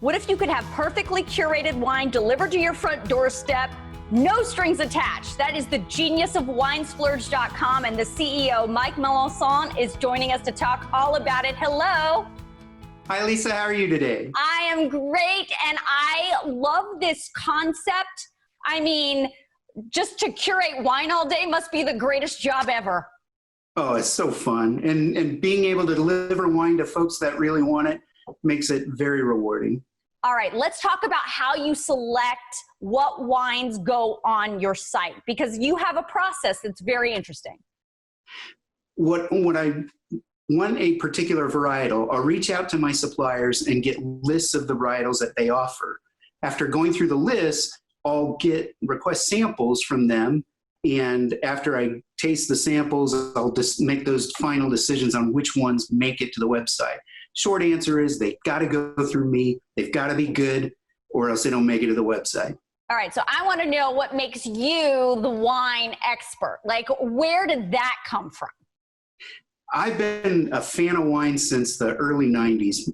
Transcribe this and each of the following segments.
What if you could have perfectly curated wine delivered to your front doorstep, no strings attached? That is the genius of winesplurge.com, and the CEO, Mike Melanson, is joining us to talk all about it. Hello. Hi, Lisa. How are you today? I am great, and I love this concept. I mean, just to curate wine all day must be the greatest job ever. Oh, it's so fun. And being able to deliver wine to folks that really want it makes it very rewarding. All right, let's talk about how you select what wines go on your site, because you have a process that's very interesting. When I want a particular varietal, I'll reach out to my suppliers and get lists of the varietals that they offer. After going through the list, I'll request samples from them. And after I taste the samples, I'll just make those final decisions on which ones make it to the website. Short answer is they've got to go through me. They've got to be good, or else they don't make it to the website. All right, so I want to know what makes you the wine expert. Like, where did that come from? I've been a fan of wine since the early 90s.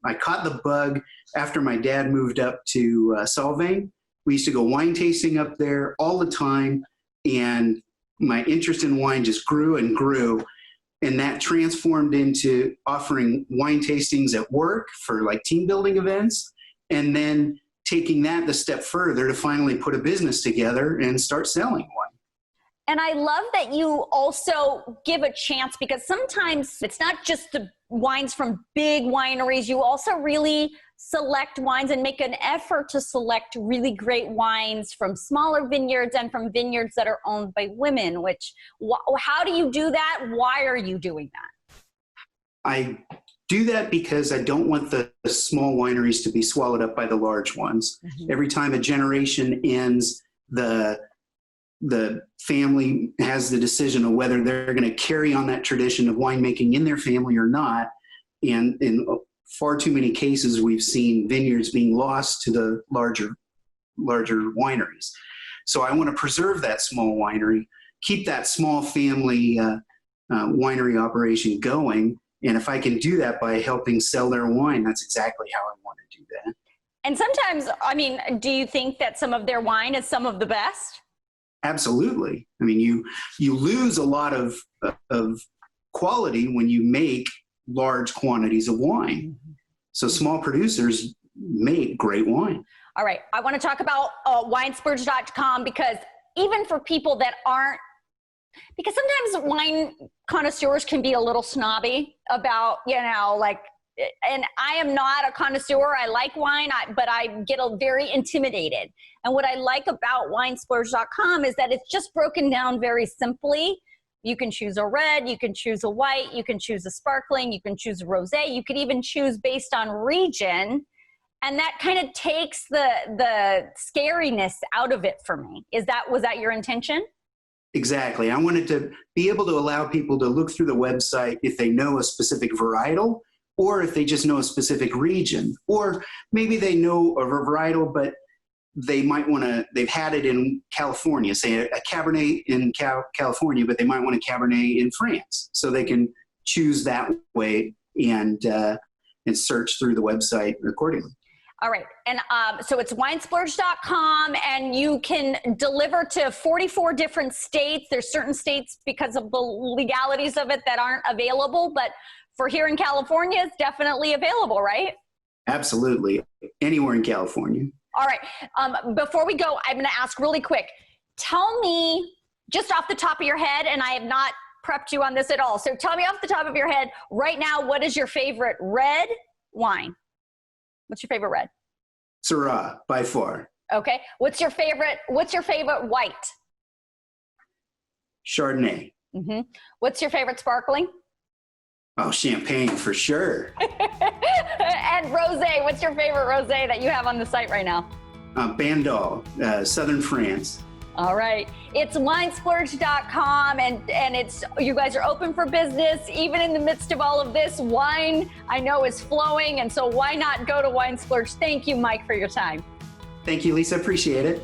I caught the bug after my dad moved up to Solvang. We used to go wine tasting up there all the time, and my interest in wine just grew and grew. And that transformed into offering wine tastings at work for like team building events, and then taking that the step further to finally put a business together and start selling wine. And I love that you also give a chance, because sometimes it's not just the wines from big wineries. You also really select wines and make an effort to select really great wines from smaller vineyards and from vineyards that are owned by women, which, how do you do that? Why are you doing that? I do that because I don't want the small wineries to be swallowed up by the large ones. Mm-hmm. Every time a generation ends, the family has the decision of whether they're going to carry on that tradition of winemaking in their family or not. And in far too many cases, we've seen vineyards being lost to the larger wineries. So I want to preserve that small winery, keep that small family winery operation going. And if I can do that by helping sell their wine, that's exactly how I want to do that. And sometimes, I mean, do you think that some of their wine is some of the best? Absolutely. I mean, you lose a lot of quality when you make large quantities of wine. So small producers make great wine. All right. I want to talk about winesplurge.com, because even for people that aren't, because sometimes wine connoisseurs can be a little snobby about, and I am not a connoisseur. I like wine, but I get very intimidated. And what I like about winesplurge.com is that it's just broken down very simply. You can choose a red, you can choose a white, you can choose a sparkling, you can choose a rosé, you could even choose based on region. And that kind of takes the scariness out of it for me. Was that your intention? Exactly. I wanted to be able to allow people to look through the website if they know a specific varietal, or if they just know a specific region, or maybe they know a varietal, but they might want to, they've had it in California, say a Cabernet in California, but they might want a Cabernet in France. So they can choose that way and search through the website accordingly. All right. And so it's winesplurge.com, and you can deliver to 44 different states. There's certain states, because of the legalities of it, that aren't available, but for here in California, it's definitely available, right? Absolutely. Anywhere in California. All right. Before we go, I'm going to ask really quick. Tell me, just off the top of your head, and I have not prepped you on this at all, so tell me off the top of your head right now, what is your favorite red wine? What's your favorite red? Syrah, by far. Okay. What's your favorite white? Chardonnay. Mm-hmm. What's your favorite sparkling? Oh, champagne for sure. And rosé. What's your favorite rosé that you have on the site right now? Beond, southern France. All right. It's winesplurge.com, and it's, you guys are open for business. Even in the midst of all of this, wine, I know, is flowing. And so why not go to Wine Splurge? Thank you, Mike, for your time. Thank you, Lisa. Appreciate it.